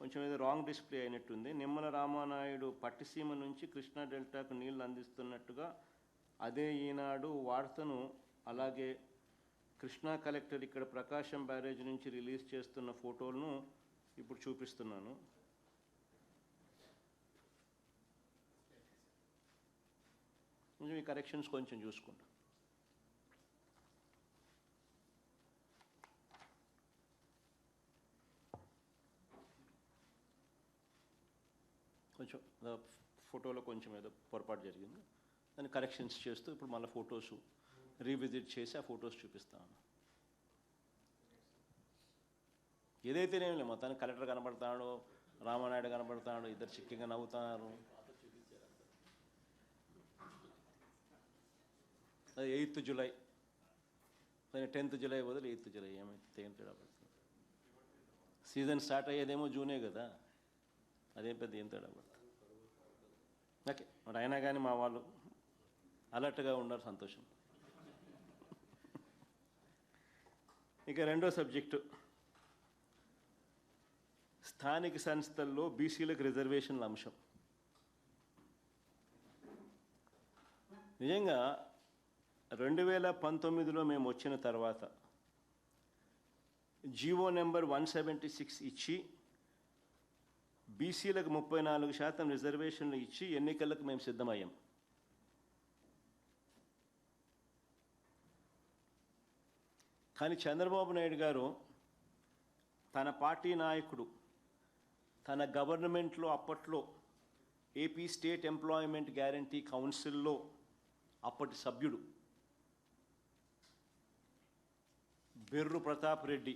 కొంచెం ఏదో wrong display అయినట్టుంది. నిమ్మల రామానాయుడు పట్టిసీమ నుంచి కృష్ణా డెల్టాకు నీళ్లు అందిస్తున్నట్టుగా అదే ఈనాడు వార్తను, అలాగే కృష్ణా కలెక్టర్ ఇక్కడ ప్రకాశం బ్యారేజ్ నుంచి రిలీజ్ చేస్తున్న ఫోటోలను ఇప్పుడు చూపిస్తున్నాను. కొంచెం ఈ కరెక్షన్స్ కొంచెం చూసుకుంటా. కొంచెం ఫోటోలో కొంచెం ఏదో పొరపాటు జరిగింది, దాన్ని కరెక్షన్స్ చేస్తూ ఇప్పుడు మళ్ళీ ఫొటోస్ రీవిజిట్ చేసి ఆ ఫొటోస్ చూపిస్తాను. ఏదైతేనేమి లేదు, మొత్తానికి కలెక్టర్ కనబడతాడు, రామానాయుడు కనబడతాడు, ఇద్దరు చిక్కిగా నవ్వుతున్నారు. అది 8th జూలై, 10th జూలై బదులు 8th జూలై, ఏమైతే ఏం తేడా పడుతుంది? సీజన్ స్టార్ట్ అయ్యేదేమో జూనే కదా, అదేం పెద్ద ఏం తేడా పడుతుంది? ఓకే, మరి అయినా కానీ మా వాళ్ళు అలర్ట్గా ఉన్నారు, సంతోషం. ఇక రెండో సబ్జెక్టు, స్థానిక సంస్థల్లో బీసీలకు రిజర్వేషన్ల అంశం. నిజంగా 2019లో మేము వచ్చిన తర్వాత జీవో నెంబర్ 176 ఇచ్చి బీసీలకు 34% రిజర్వేషన్లు ఇచ్చి ఎన్నికలకు మేము సిద్ధమయ్యాం. కానీ చంద్రబాబు నాయుడు గారు తన పార్టీ నాయకుడు, తన గవర్నమెంట్లో అప్పట్లో ఏపీ స్టేట్ ఎంప్లాయ్మెంట్ గ్యారంటీ కౌన్సిల్లో అప్పటి సభ్యుడు బెర్రు ప్రతాప్ రెడ్డి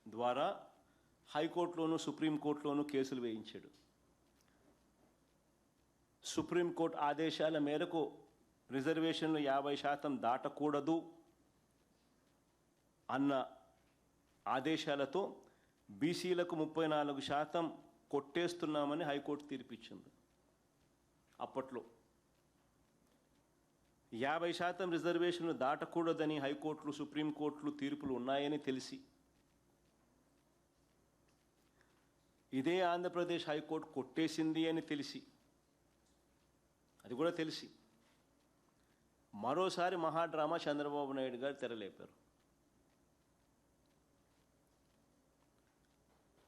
ద్వారా హైకోర్టులోనూ సుప్రీంకోర్టులోనూ కేసులు వేయించాడు. సుప్రీంకోర్టు ఆదేశాల మేరకు రిజర్వేషన్లు 50% దాటకూడదు అన్న ఆదేశాలతో బీసీలకు 34% కొట్టేస్తున్నామని హైకోర్టు తీర్పిచ్చింది. అప్పట్లో 50% రిజర్వేషన్లు దాటకూడదని హైకోర్టులు సుప్రీంకోర్టులు తీర్పులు ఉన్నాయని తెలిసి ఇదే ఆంధ్రప్రదేశ్ హైకోర్టు కొట్టేసింది అని తెలిసి, అది కూడా తెలిసి మరోసారి మహాడ్రామా చంద్రబాబు నాయుడు గారు తెరలేపారు.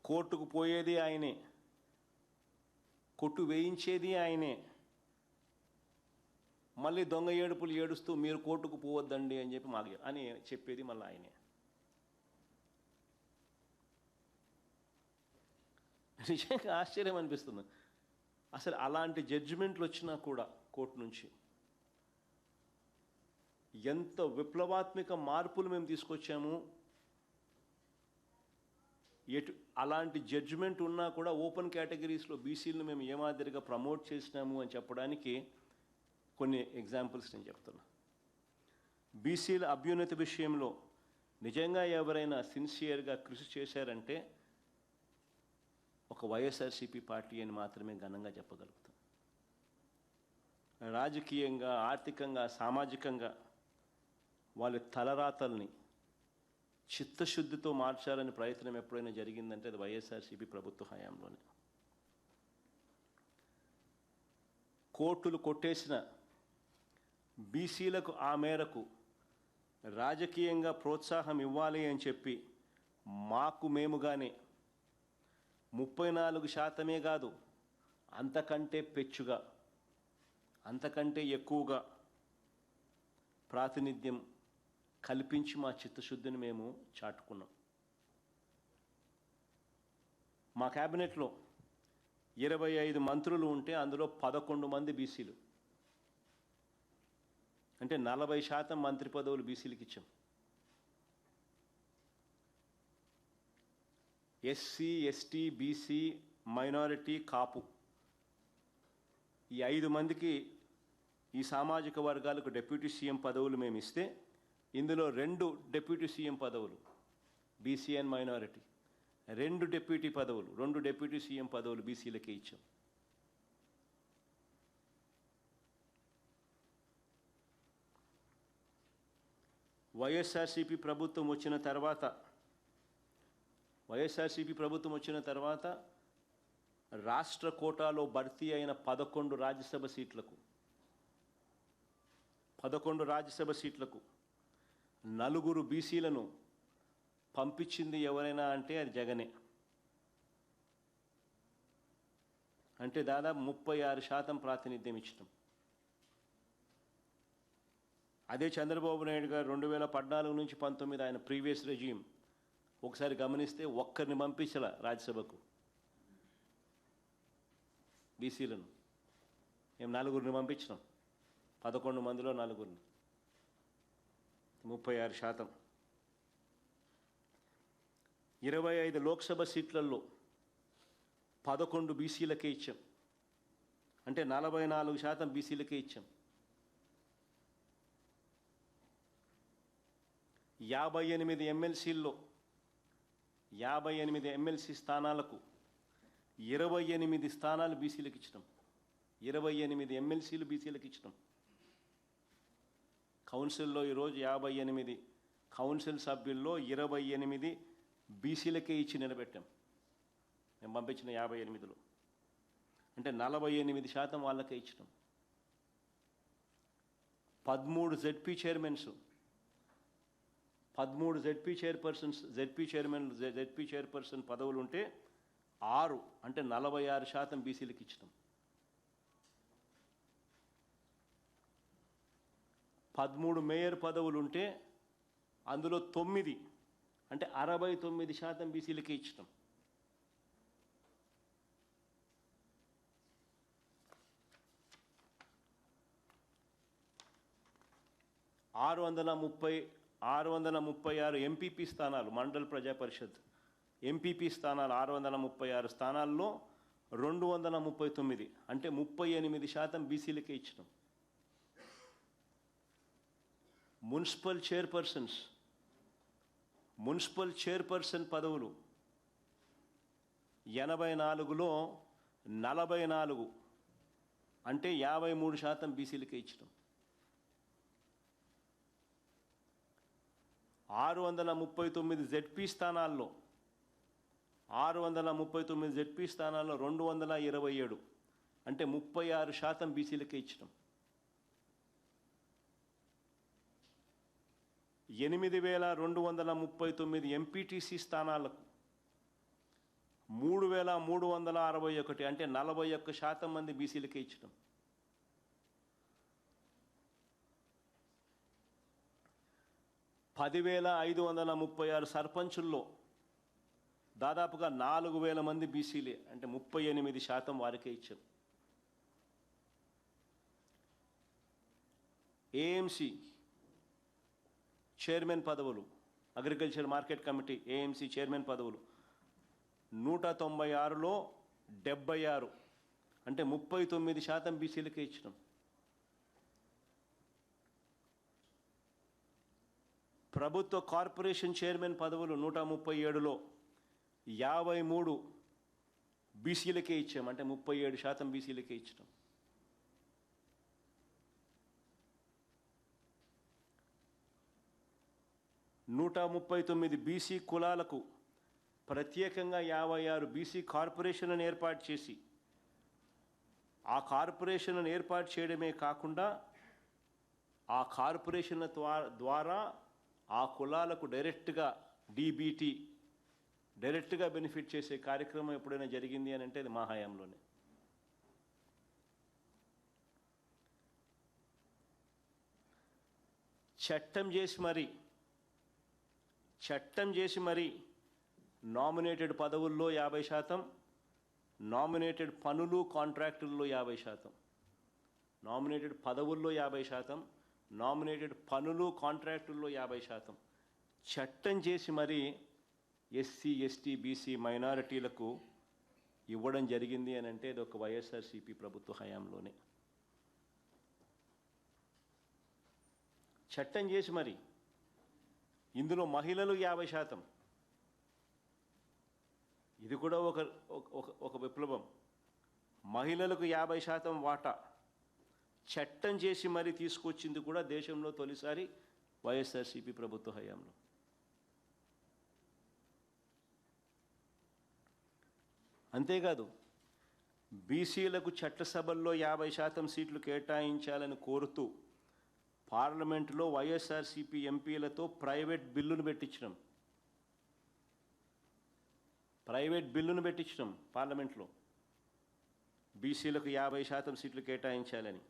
కోర్టుకు పోయేది ఆయనే, కొట్టు వేయించేది ఆయనే, మళ్ళీ దొంగ ఏడుపులు ఏడుస్తూ మీరు కోర్టుకు పోవద్దండి అని చెప్పి మాకు అని చెప్పేది మళ్ళీ ఆయనే. నిజంగా ఆశ్చర్యం అనిపిస్తుంది. అసలు అలాంటి జడ్జిమెంట్లు వచ్చినా కూడా కోర్టు నుంచి ఎంత విప్లవాత్మక మార్పులు మేము తీసుకొచ్చాము. అలాంటి జడ్జిమెంట్ ఉన్నా కూడా ఓపెన్ కేటగిరీస్లో బీసీలను మేము ఏ మాదిరిగా ప్రమోట్ చేసినాము అని చెప్పడానికి కొన్ని ఎగ్జాంపుల్స్ నేను చెప్తున్నా. బీసీల అభ్యున్నతి విషయంలో నిజంగా ఎవరైనా సిన్సియర్గా కృషి చేశారంటే ఒక వైఎస్ఆర్సీపీ పార్టీ అని మాత్రమే ఘనంగా చెప్పగలుగుతాం. రాజకీయంగా, ఆర్థికంగా, సామాజికంగా వాళ్ళ తలరాతల్ని చిత్తశుద్ధితో మార్చాలని ప్రయత్నం ఎప్పుడైనా జరిగిందంటే అది వైఎస్ఆర్సీపీ ప్రభుత్వ హయాంలోనే. కోర్టులు కొట్టేసిన బీసీలకు ఆ మేరకు రాజకీయంగా ప్రోత్సాహం ఇవ్వాలి అని చెప్పి మాకు మేముగానే 34% కాదు, అంతకంటే పెచ్చుగా, అంతకంటే ఎక్కువగా ప్రాతినిధ్యం కల్పించి మా చిత్తశుద్ధిని మేము చాటుకున్నాం. మా క్యాబినెట్లో 25 మంత్రులు ఉంటే అందులో 11 మంది బీసీలు, అంటే 40% మంత్రి పదవులు బీసీలకు ఇచ్చాం. ఎస్సీ, ఎస్టీ, బీసీ, మైనారిటీ, కాపు ఈ 5 మందికి ఈ సామాజిక వర్గాలకు డిప్యూటీ సీఎం పదవులు మేము ఇస్తే ఇందులో 2 డిప్యూటీ సీఎం పదవులు BC and minority, 2 deputy CM పదవులు బీసీలకే ఇచ్చాం. వైఎస్ఆర్సీపీ ప్రభుత్వం వచ్చిన తర్వాత రాష్ట్ర కోటాలో భర్తీ అయిన 11 రాజ్యసభ సీట్లకు నలుగురు బీసీలను పంపించింది ఎవరైనా అంటే అది జగనే. అంటే దాదాపు 36% ప్రాతినిధ్యం ఇచ్చినాం. అదే చంద్రబాబు నాయుడు గారు 2014 నుంచి 19 ఆయన ప్రీవియస్ రెజ్యూమ్ ఒకసారి గమనిస్తే ఒక్కరిని పంపించలా రాజ్యసభకు బీసీలను. మేము నలుగురిని పంపించినాం, 11 మందిలో నలుగురిని, 36%. 25 లోక్సభ సీట్లలో 11 బీసీలకే ఇచ్చాం, అంటే 44% బీసీలకే ఇచ్చాం. 58 ఎమ్మెల్సీల్లో 58 ఎమ్మెల్సీ స్థానాలకు 28 స్థానాలు బీసీలకు ఇచ్చినాం. 28 ఎమ్మెల్సీలు బీసీలకు ఇచ్చినాం. కౌన్సిల్లో ఈరోజు 58 కౌన్సిల్ సభ్యుల్లో 28 బీసీలకే ఇచ్చి నిలబెట్టాం. మేము పంపించిన 58లో అంటే 48% వాళ్ళకే ఇచ్చినాం. 13 జెడ్పీ చైర్మన్స్, 13 జెడ్పీ చైర్పర్సన్ పదవులు ఉంటే 6 అంటే 46% బీసీలకు ఇచ్చినాం. 13 మేయర్ పదవులు ఉంటే అందులో 9 అంటే 69% బీసీలకే ఇచ్చినాం. 636 ఎంపీపీ స్థానాలు, మండల్ ప్రజా పరిషత్ ఎంపీపీ స్థానాలు 636 స్థానాల్లో 239 అంటే 38% బీసీలకే ఇచ్చినాం. మున్సిపల్ చైర్పర్సన్ పదవులు 84లో 44 అంటే 53% బీసీలకే ఇచ్చినాం. 639 జెడ్పీ స్థానాల్లో 227 అంటే 36% బీసీలకే ఇచ్చినాం. 8239 ఎంపీటీసీ స్థానాలకు 3361 అంటే 41% మంది బీసీలకే ఇచ్చినాం. 10,536 సర్పంచుల్లో దాదాపుగా 4,000 మంది బీసీలే అంటే 38% వారికే ఇచ్చాం. ఏఎంసీ చైర్మన్ పదవులు, agriculture market committee AMC chairman పదవులు 196లో 76 అంటే 39% బీసీలకే ఇచ్చినాం. ప్రభుత్వ కార్పొరేషన్ చైర్మన్ పదవులు 137లో 53 బీసీలకే ఇచ్చాం అంటే 37% బీసీలకే ఇచ్చినాం. 139 బీసీ కులాలకు ప్రత్యేకంగా 56 బీసీ కార్పొరేషన్లను ఏర్పాటు చేసి ఆ కార్పొరేషన్లను ఏర్పాటు చేయడమే కాకుండా ఆ కార్పొరేషన్ల ద్వారా ఆ కులాలకు డైరెక్ట్గా డీబీటీ డైరెక్ట్గా బెనిఫిట్ చేసే కార్యక్రమం ఎప్పుడైనా జరిగింది అని అంటే అది మా హయాంలోనే. చట్టం చేసి మరి నామినేటెడ్ పదవుల్లో 50%, నామినేటెడ్ పనులు కాంట్రాక్టుల్లో 50%, నామినేటెడ్ పదవుల్లో 50%, నామినేటెడ్ పనులు కాంట్రాక్టుల్లో 50% చట్టం చేసి మరి ఎస్సీ ఎస్టీ బీసీ మైనారిటీలకు ఇవ్వడం జరిగింది అని అంటే ఇది ఒక వైఎస్ఆర్సీపీ ప్రభుత్వ హయాంలోనే. చట్టం చేసి మరి ఇందులో మహిళలు 50%, ఇది కూడా ఒక విప్లవం. మహిళలకు 50% వాటా చట్టం చేసి మరి తీసుకొచ్చింది కూడా దేశంలో తొలిసారి వైఎస్ఆర్సీపీ ప్రభుత్వ హయాంలో. అంతేకాదు బీసీలకు చట్టసభల్లో 50% సీట్లు కేటాయించాలని కోరుతూ పార్లమెంటులో వైఎస్ఆర్సీపీ ఎంపీలతో ప్రైవేట్ బిల్లును పెట్టించడం పార్లమెంట్లో బీసీలకు 50% సీట్లు కేటాయించాలని.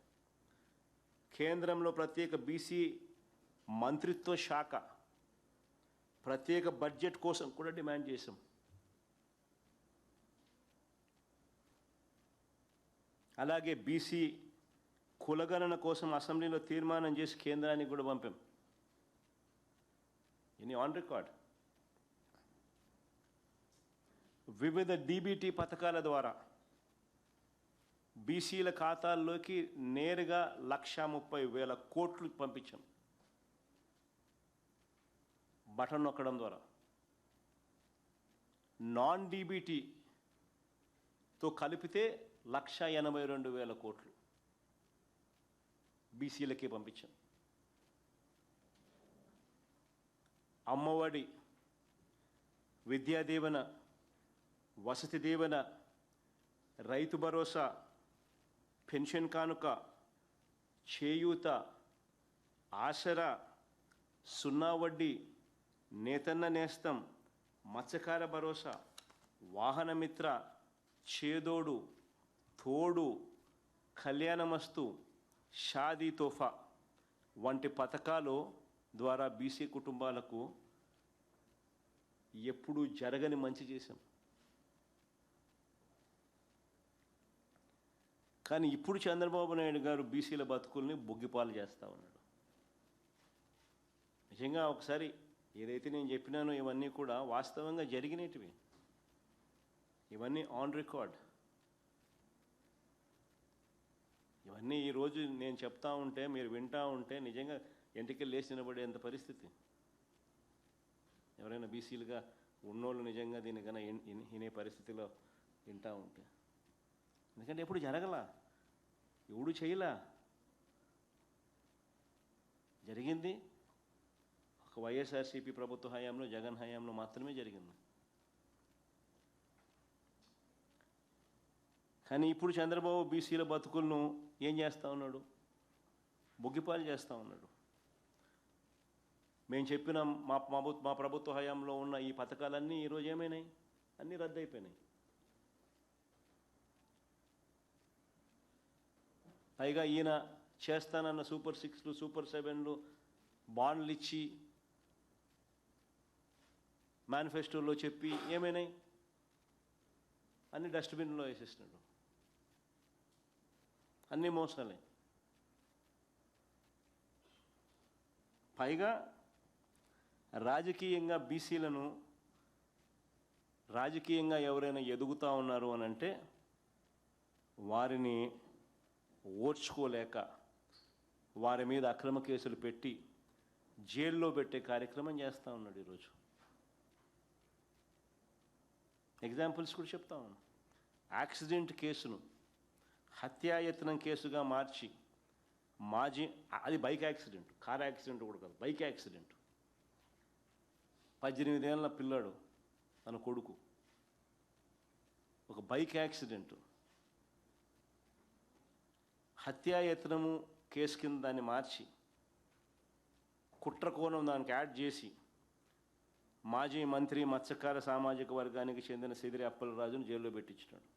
కేంద్రంలో ప్రత్యేక బీసీ మంత్రిత్వ శాఖ ప్రత్యేక బడ్జెట్ కోసం కూడా డిమాండ్ చేశాం. అలాగే బీసీ కులగణన కోసం అసెంబ్లీలో తీర్మానం చేసి కేంద్రానికి కూడా పంపాం. ఇది ఆన్ రికార్డ్. వివిధ డీబీటీ పథకాల ద్వారా బీసీల ఖాతాల్లోకి నేరుగా 1,30,000 కోట్లు పంపించాం బటన్ నొక్కడం ద్వారా. నాన్ డీబీటీతో కలిపితే 1,82,000 కోట్లు బీసీలకే పంపించాం. అమ్మఒడి, విద్యా దీవెన, వసతి దీవెన, రైతు భరోసా, పెన్షన్ కానుక, చేయూత, ఆసరా, సున్నా వడ్డీ, నేతన్న నేస్తం, మత్స్యకార భరోసా, వాహనమిత్ర, చేదోడు, తోడు, కళ్యాణమస్తు, షాదీ తోఫా వంటి పథకాలు ద్వారా బీసీ కుటుంబాలకు ఎప్పుడూ జరగని మంచి చేశాం. కానీ ఇప్పుడు చంద్రబాబు నాయుడు గారు బీసీల బతుకుల్ని బొగ్గిపాలు చేస్తూ ఉన్నాడు. నిజంగా ఒకసారి ఏదైతే నేను చెప్పినానో ఇవన్నీ కూడా వాస్తవంగా జరిగినటివి, ఇవన్నీ ఆన్ రికార్డ్. ఇవన్నీ ఈరోజు నేను చెప్తా ఉంటే మీరు వింటూ ఉంటే నిజంగా ఎంటికలు లేచి నిలబడేంత పరిస్థితి. ఎవరైనా బీసీలుగా ఉన్నోళ్ళు నిజంగా దీన్ని కన్నా వినే పరిస్థితిలో వింటూ ఉంటే, ఎందుకంటే ఎప్పుడు జరగలా, ఎవడు చేయలా. జరిగింది ఒక వైఎస్ఆర్సీపీ ప్రభుత్వ హయాంలో, జగన్ హయాంలో మాత్రమే జరిగింది. కానీ ఇప్పుడు చంద్రబాబు బీసీల బతుకులను ఏం చేస్తూ ఉన్నాడు? బొగ్గిపాలు చేస్తూ ఉన్నాడు. మేము చెప్పిన మా ప్రభుత్వ హయాంలో ఉన్న ఈ పథకాలన్నీ ఈరోజు ఏమైనాయి? అన్నీ రద్దయిపోయినాయి. పైగా ఈయన చేస్తానన్న సూపర్ 6లు, సూపర్ 7లు, బాండ్లు ఇచ్చి మేనిఫెస్టోలో చెప్పి ఏమైనాయి? అన్ని డస్ట్బిన్లో వేసేసినాడు. అన్నీ మోసాలే. పైగా రాజకీయంగా బీసీలను రాజకీయంగా ఎవరైనా ఎదుగుతూ ఉన్నారు అని అంటే వారిని ఓర్చుకోలేక వారి మీద అక్రమ కేసులు పెట్టి జైల్లో పెట్టే కార్యక్రమం చేస్తూ ఉన్నాడు ఈరోజు. ఎగ్జాంపుల్స్ కూడా చెప్తా ఉన్నాను. యాక్సిడెంట్ కేసును హత్యాయత్నం కేసుగా మార్చి అది బైక్ యాక్సిడెంట్, కార్ యాక్సిడెంట్ కూడా కాదు, బైక్ యాక్సిడెంట్. 18 ఏళ్ళ పిల్లాడు, తన కొడుకు, ఒక బైక్ యాక్సిడెంట్ హత్యాయత్నము కేసు కింద దాన్ని మార్చి కుట్ర కోణం దానికి యాడ్ చేసి మాజీ మంత్రి మత్స్యకార సామాజిక వర్గానికి చెందిన సిదిరి అప్పలరాజును జైల్లో పెట్టించినాడు.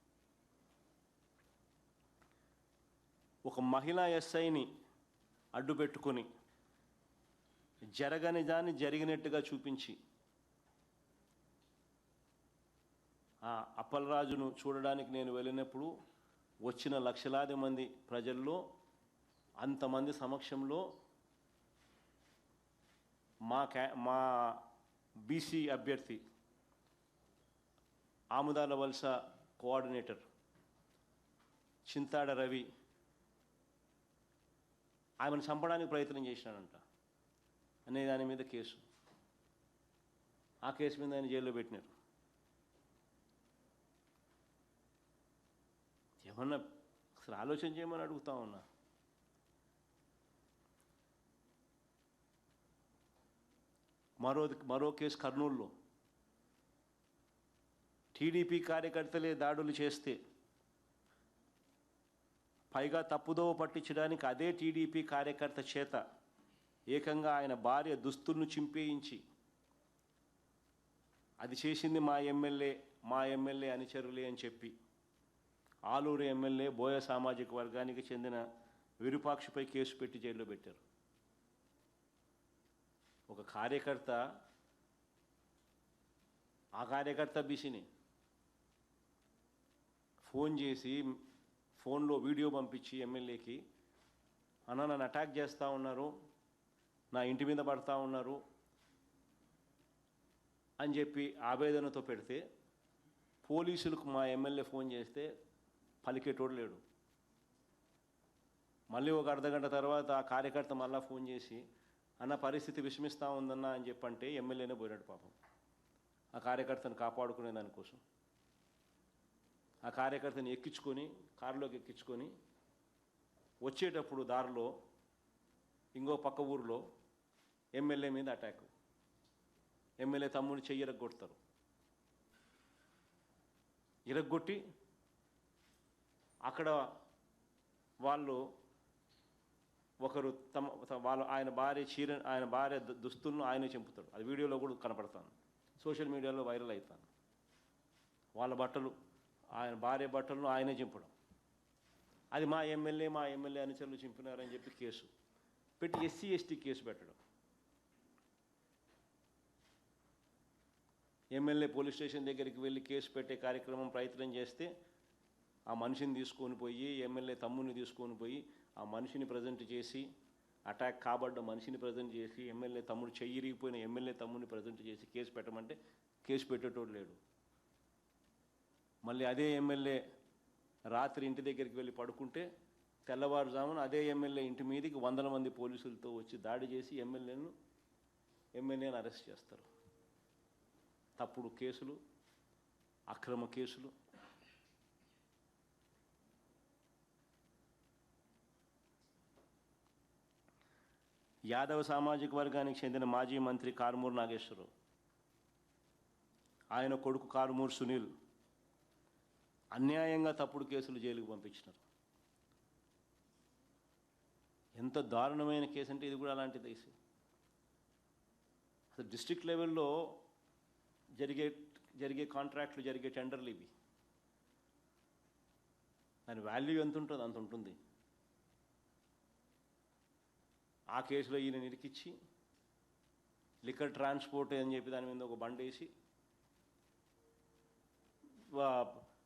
ఒక మహిళా ఎస్ఐని అడ్డుపెట్టుకొని జరగని దాన్ని జరిగినట్టుగా చూపించి ఆ అప్పలరాజును చూడడానికి నేను వెళ్ళినప్పుడు వచ్చిన లక్షలాది మంది ప్రజల్లో అంతమంది సమక్షంలో మా బీసీ అభ్యర్థి ఆముదాల వలస కోఆర్డినేటర్ చింతాడ రవి ఆమెను చంపడానికి ప్రయత్నం చేసినాడంట అనే దాని మీద కేసు. ఆ కేసు మీద ఆయన జైల్లో పెట్టినారు. ఏమన్నా అసలు ఆలోచన చేయమని అడుగుతా ఉన్నా. మరో కేసు కర్నూలులో టీడీపీ కార్యకర్తలే దాడులు చేస్తే పైగా తప్పుదోవ పట్టించడానికి అదే టీడీపీ కార్యకర్త చేత ఏకంగా ఆయన భార్య దుస్తులను చింపేయించి అది చేసింది మా ఎమ్మెల్యే అనుచరులే అని చెప్పి ఆలూరు ఎమ్మెల్యే బోయ సామాజిక వర్గానికి చెందిన విరూపాక్షపై కేసు పెట్టి జైల్లో పెట్టారు. ఒక కార్యకర్త, ఆ కార్యకర్త బీసీని ఫోన్ చేసి ఫోన్లో వీడియో పంపించి ఎమ్మెల్యేకి, అన్న నన్ను అటాక్ చేస్తూ ఉన్నారు, నా ఇంటి మీద పడతా ఉన్నారు అని చెప్పి ఆవేదనతో పెడితే పోలీసులకు మా ఎమ్మెల్యే ఫోన్ చేస్తే పలికేటోడు లేడు. మళ్ళీ ఒక అర్ధగంట తర్వాత ఆ కార్యకర్త మళ్ళీ ఫోన్ చేసి అన్న పరిస్థితి విషమిస్తూ ఉందన్న అని చెప్పంటే ఎమ్మెల్యేనే పోయినాడు పాపం. ఆ కార్యకర్తను కాపాడుకునే దానికోసం ఆ కార్యకర్తని ఎక్కించుకొని కారులోకి ఎక్కించుకొని వచ్చేటప్పుడు దారిలో ఇంకో పక్క ఊరిలో ఎమ్మెల్యే మీద అటాక్. ఎమ్మెల్యే తమ్ముడిని చెయ్యి ఇరగొడతారు. ఇరగొట్టి అక్కడ వాళ్ళు ఒకరు ఆయన భార్య దుస్తులను ఆయనే చంపుతాడు. అది వీడియోలో కూడా కనపడతాను, సోషల్ మీడియాలో వైరల్ అవుతాను. వాళ్ళ బట్టలు, ఆయన భార్య బట్టలను ఆయనే చింపడం. అది మా ఎమ్మెల్యే అనుచరులు చింపినారని చెప్పి కేసు పెట్టి SC/ST కేసు పెట్టడం. ఎమ్మెల్యే పోలీస్ స్టేషన్ దగ్గరికి వెళ్ళి కేసు పెట్టే కార్యక్రమం ప్రయత్నం చేస్తే ఆ మనిషిని తీసుకొని పోయి, ఎమ్మెల్యే తమ్ముడిని తీసుకొని పోయి ఆ మనిషిని ప్రజెంట్ చేసి, అటాక్ కాబడ్డ మనిషిని ప్రజెంట్ చేసి, ఎమ్మెల్యే తమ్ముడు చెయ్యిరిగిపోయిన ఎమ్మెల్యే తమ్ముడిని ప్రజెంట్ చేసి కేసు పెట్టమంటే కేసు పెట్టేటోడు లేడు. మళ్ళీ అదే ఎమ్మెల్యే రాత్రి ఇంటి దగ్గరికి వెళ్ళి పడుకుంటే తెల్లవారుజామున అదే ఎమ్మెల్యే ఇంటి మీదకి 100 మంది పోలీసులతో వచ్చి దాడి చేసి ఎమ్మెల్యేని అరెస్ట్ చేస్తారు. తప్పుడు కేసులు, అక్రమ కేసులు. యాదవ సామాజిక వర్గానికి చెందిన మాజీ మంత్రి కారుమూరు నాగేశ్వరరావు, ఆయన కొడుకు కారుమూరు సునీల్ అన్యాయంగా తప్పుడు కేసులు జైలుకు పంపించినారు. ఎంత దారుణమైన కేసు అంటే ఇది కూడా అలాంటిది. అసలు డిస్ట్రిక్ట్ లెవెల్లో జరిగే కాంట్రాక్ట్లు, జరిగే టెండర్లు ఇవి. దాని వాల్యూ ఎంత ఉంటుందో అంత ఉంటుంది. ఆ కేసులో ఈయన నిరికిచ్చి లిక్కర్ ట్రాన్స్పోర్ట్ అని చెప్పి దాని మీద ఒక బండేసి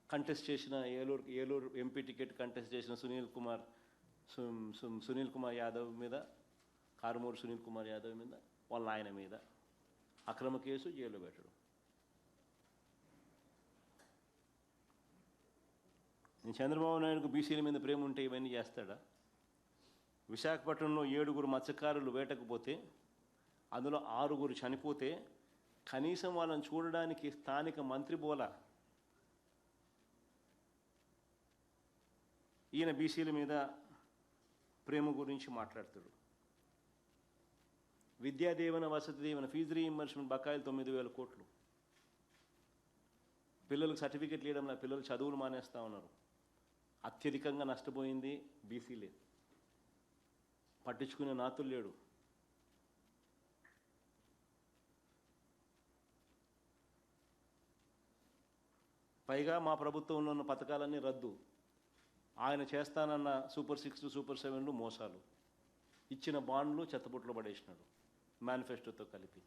కంటెస్ట్ చేసిన ఏలూరు ఎంపీ టికెట్ కంటెస్ట్ చేసిన సునీల్ కుమార్ యాదవ్ మీద, కారుమూరు సునీల్ కుమార్ యాదవ్ మీద, వాళ్ళ ఆయన మీద అక్రమ కేసు, జైల్లో పెట్టడం. చంద్రబాబు నాయుడుకు బీసీల మీద ప్రేమ ఉంటే ఇవన్నీ చేస్తాడా? విశాఖపట్నంలో 7 మత్స్యకారులు వేటకు పోతే అందులో 6 చనిపోతే కనీసం వాళ్ళని చూడడానికి స్థానిక మంత్రి బోలా. ఈయన బీసీల మీద ప్రేమ గురించి మాట్లాడుతాడు. విద్యాదీవెన, వసతి దీవెన, ఫీజు రీయింబర్స్మెంట్ బకాయిలు 9,000 కోట్లు. పిల్లలకు సర్టిఫికెట్లు ఇవ్వడంలో పిల్లలు చదువులు మానేస్తూ ఉన్నారు. అత్యధికంగా నష్టపోయింది బీసీలే. పట్టించుకునే నాతులు లేడు. పైగా మా ప్రభుత్వంలో ఉన్న పథకాలన్నీ రద్దు. ఆయన చేస్తానన్న సూపర్ 6, సూపర్ 7లు మోసాలు. ఇచ్చిన బాండ్లు చెత్తబుట్లో పడేసినాడు మేనిఫెస్టోతో కలిపి.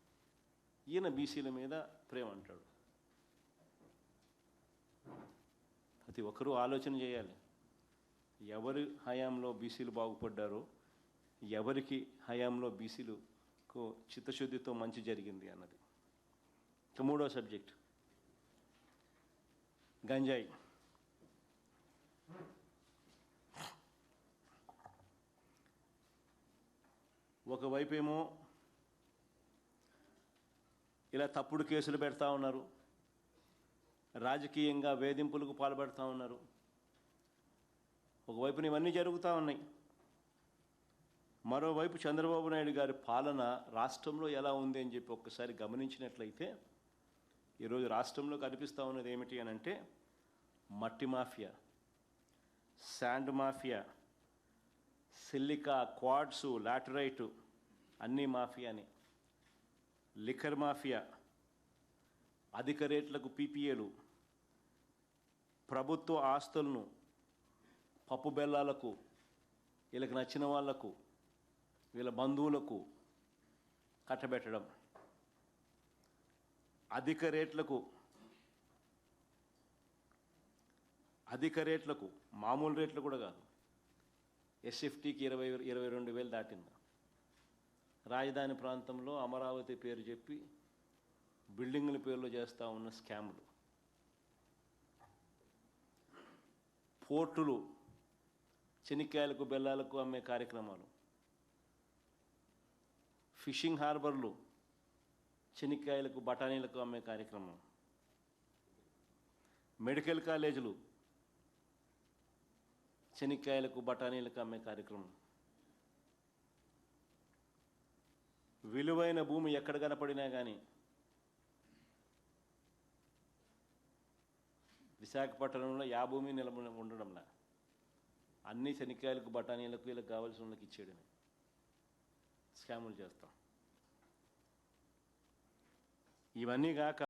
ఈయన బీసీల మీద ప్రేమ అంటాడు. ప్రతి ఒక్కరూ ఆలోచన చేయాలి. ఎవరి హయాంలో బీసీలు బాగుపడ్డారో, ఎవరికి హయాంలో బీసీలకు చిత్తశుద్ధితో మంచి జరిగింది అన్నది. ఇక 3వ సబ్జెక్ట్ గంజాయి. ఒకవైపేమో ఇలా తప్పుడు కేసులు పెడతా ఉన్నారు, రాజకీయంగా వేధింపులకు పాల్పడుతూ ఉన్నారు. ఒకవైపున ఇవన్నీ జరుగుతూ ఉన్నాయి. మరోవైపు చంద్రబాబు నాయుడు గారి పాలన రాష్ట్రంలో ఎలా ఉంది అని చెప్పి ఒక్కసారి గమనించినట్లయితే ఈరోజు రాష్ట్రంలో కనిపిస్తూ ఉన్నది ఏమిటి అని అంటే మట్టి మాఫియా, శాండ్ మాఫియా, సిలికా, క్వాడ్సు, లాటరైటు అన్నీ మాఫియాని. లిక్కర్ మాఫియా, అధిక రేట్లకు పీపీఏలు, ప్రభుత్వ ఆస్తులను పప్పు బెల్లాలకు, వీళ్ళకి నచ్చిన వాళ్లకు, వీళ్ళ బంధువులకు కట్టబెట్టడం, అధిక రేట్లకు మామూలు రేట్లు కూడా కాదు, ఎస్ఎఫ్టీకి 22,000 దాటింది. రాజధాని ప్రాంతంలో అమరావతి పేరు చెప్పి బిల్డింగుల పేర్లు చేస్తూ ఉన్న స్కాములు, పోర్టులు చెనిక్కాయలకు బెల్లాలకు అమ్మే కార్యక్రమాలు, ఫిషింగ్ హార్బర్లు చెనిక్కాయలకు బఠానీలకు అమ్మే కార్యక్రమం, మెడికల్ కాలేజీలు చెనిక్కాయలకు బఠానీలకు అమ్మే కార్యక్రమం, విలువైన భూమి ఎక్కడ కనపడినా కానీ విశాఖపట్నంలో భూమి నిలబడి ఉండడంలా అన్ని శనిక్కాయలకు బఠానీలకు వీళ్ళకి కావాల్సిన వాళ్ళకి ఇచ్చేయడమే. స్కాములు చేస్తాం. ఇవన్నీ కాక